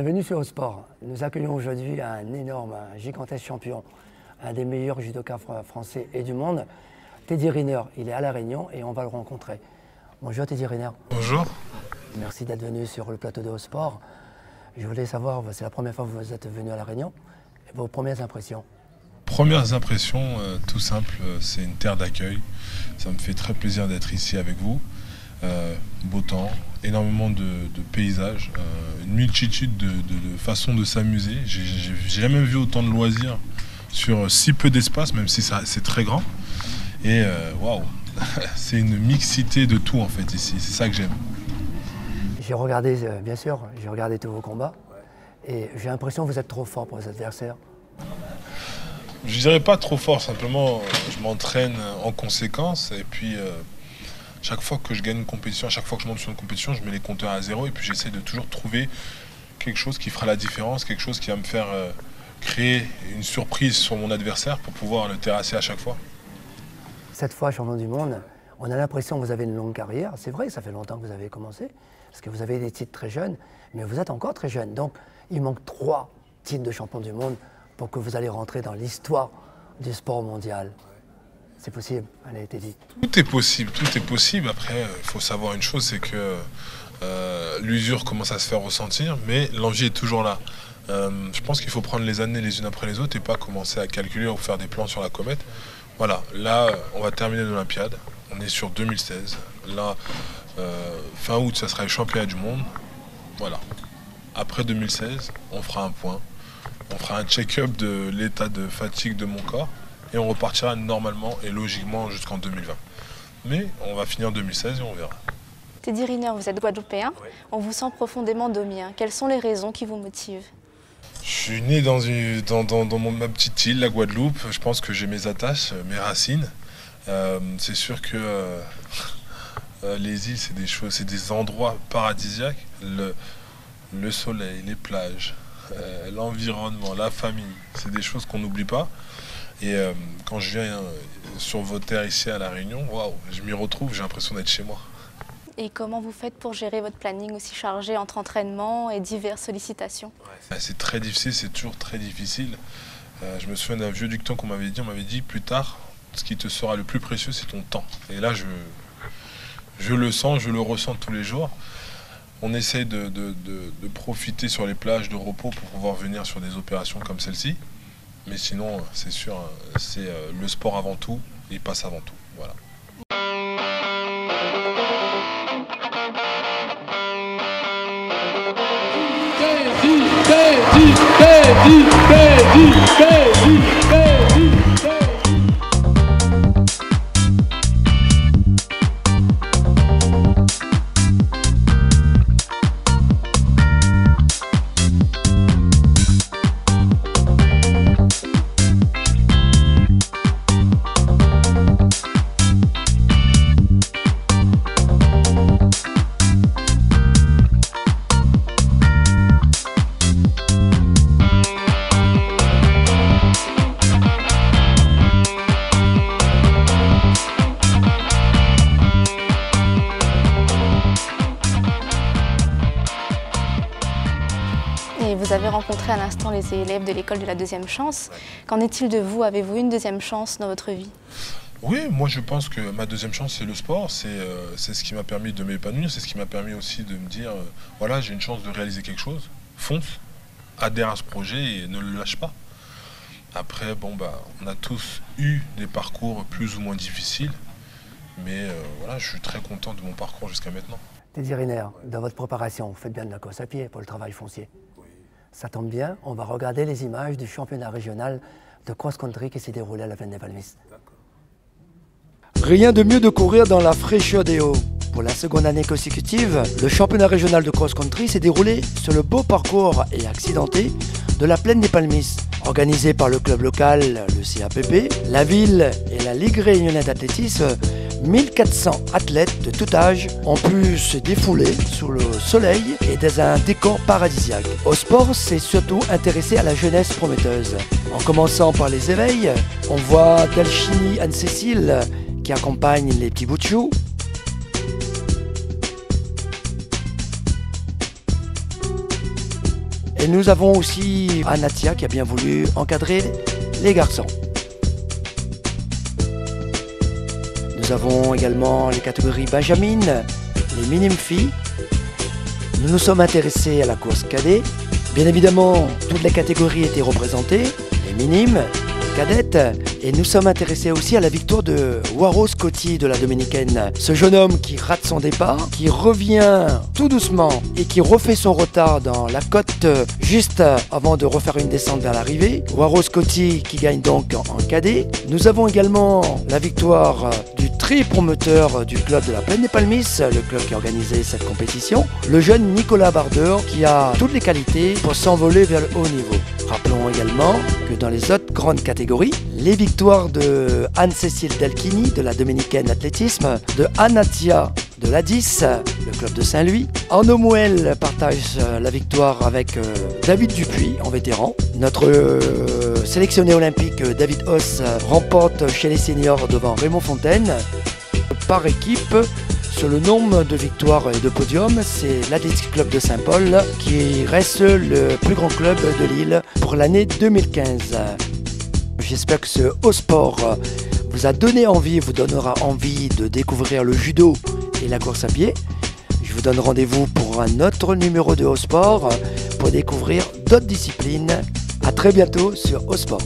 Bienvenue sur Eurosport. Nous accueillons aujourd'hui un énorme, un gigantesque champion, un des meilleurs judokas français et du monde, Teddy Riner. Il est à La Réunion et on va le rencontrer. Bonjour Teddy Riner. Bonjour. Merci d'être venu sur le plateau de Eurosport. Je voulais savoir, c'est la première fois que vous êtes venu à La Réunion, vos premières impressions. Premières impressions, tout simple, c'est une terre d'accueil. Ça me fait très plaisir d'être ici avec vous. Beau temps, énormément de paysages, une multitude de façons de s'amuser. J'ai jamais vu autant de loisirs sur si peu d'espace, même si c'est très grand. Et waouh, c'est une mixité de tout en fait ici, c'est ça que j'aime. J'ai regardé, bien sûr, j'ai regardé tous vos combats et j'ai l'impression que vous êtes trop fort pour vos adversaires. Je dirais pas trop fort, simplement je m'entraîne en conséquence et puis chaque fois que je gagne une compétition, à chaque fois que je monte sur une compétition, je mets les compteurs à zéro et puis j'essaie de toujours trouver quelque chose qui fera la différence, quelque chose qui va me faire créer une surprise sur mon adversaire pour pouvoir le terrasser à chaque fois. Cette fois, champion du monde, on a l'impression que vous avez une longue carrière. C'est vrai, ça fait longtemps que vous avez commencé, parce que vous avez des titres très jeunes, mais vous êtes encore très jeune. Donc, il manque 3 titres de champion du monde pour que vous allez rentrer dans l'histoire du sport mondial. C'est possible, elle a été dit. Tout est possible, tout est possible. Après, il faut savoir une chose, c'est que l'usure commence à se faire ressentir, mais l'envie est toujours là. Je pense qu'il faut prendre les années les unes après les autres et pas commencer à calculer ou faire des plans sur la comète. Voilà, là, on va terminer l'Olympiade. On est sur 2016. Là, fin août, ça sera les championnats du monde. Voilà. Après 2016, on fera un point. On fera un check-up de l'état de fatigue de mon corps. Et on repartira normalement et logiquement jusqu'en 2020. Mais on va finir en 2016 et on verra. Teddy Riner, vous êtes guadeloupéen. Oui. On vous sent profondément domien. Quelles sont les raisons qui vous motivent? Je suis né dans ma petite île, la Guadeloupe. Je pense que j'ai mes attaches, mes racines. C'est sûr que les îles, c'est des endroits paradisiaques. Le soleil, les plages, l'environnement, la famille, c'est des choses qu'on n'oublie pas. Et quand je viens sur vos terres ici à La Réunion, waouh, je m'y retrouve, j'ai l'impression d'être chez moi. Et comment vous faites pour gérer votre planning aussi chargé entre entraînements et diverses sollicitations? C'est très difficile, c'est toujours très difficile. Je me souviens d'un vieux dicton qu'on m'avait dit plus tard, ce qui te sera le plus précieux, c'est ton temps. Et là, je le sens, je le ressens tous les jours. On essaye de profiter sur les plages de repos pour pouvoir venir sur des opérations comme celle-ci. Mais sinon, c'est sûr, c'est le sport avant tout, il passe avant tout. Voilà. Et vous avez rencontré à l'instant les élèves de l'école de la deuxième chance. Qu'en est-il de vous? Avez-vous une deuxième chance dans votre vie? Oui, moi je pense que ma deuxième chance c'est le sport, c'est ce qui m'a permis de m'épanouir, c'est ce qui m'a permis aussi de me dire, voilà, j'ai une chance de réaliser quelque chose, fonce, adhère à ce projet et ne le lâche pas. Après, on a tous eu des parcours plus ou moins difficiles, mais voilà, je suis très content de mon parcours jusqu'à maintenant. Teddy Riner, dans votre préparation, vous faites bien de la course à pied pour le travail foncier. Ça tombe bien, on va regarder les images du championnat régional de cross-country qui s'est déroulé à la Plaine des Palmisses. Rien de mieux de courir dans la fraîcheur des Hauts. Pour la seconde année consécutive, le championnat régional de cross-country s'est déroulé sur le beau parcours et accidenté de la Plaine des Palmisses. Organisé par le club local, le CAPP, la ville et la Ligue réunionnaise d'athlétisme, 1400 athlètes de tout âge ont pu se défouler sous le soleil et dans un décor paradisiaque. Au sport, c'est surtout intéressé à la jeunesse prometteuse. En commençant par les éveils, on voit Dalchini Anne-Cécile qui accompagne les petits bouts de chou. Et nous avons aussi Anatia qui a bien voulu encadrer les garçons. Nous avons également les catégories Benjamin, les minimes filles. Nous nous sommes intéressés à la course cadet. Bien évidemment, toutes les catégories étaient représentées, les minimes, les cadettes. Et nous sommes intéressés aussi à la victoire de Waro Scotti de la Dominicaine. Ce jeune homme qui rate son départ, qui revient tout doucement et qui refait son retard dans la côte juste avant de refaire une descente vers l'arrivée. Waro Scotti qui gagne donc en cadet. Nous avons également la victoire du tri-promoteur du club de la Plaine des Palmis, le club qui a organisé cette compétition, le jeune Nicolas Bardeur qui a toutes les qualités pour s'envoler vers le haut niveau. Rappelons également que dans les autres grandes catégories, les victoires de Anne-Cécile Delchini de la Dominicaine Athlétisme, de Anatia de l'A10, le club de Saint-Louis. Arnaud Mouel partage la victoire avec David Dupuis en vétéran. Notre sélectionné olympique David Hoss remporte chez les seniors devant Raymond Fontaine. Par équipe, sur le nombre de victoires et de podiums, c'est l'Athletic Club de Saint-Paul qui reste le plus grand club de l'île pour l'année 2015. J'espère que ce haut sport vous a donné envie, vous donnera envie de découvrir le judo et la course à pied. Je vous donne rendez-vous pour un autre numéro de haut sport pour découvrir d'autres disciplines. À très bientôt sur Haut Sport.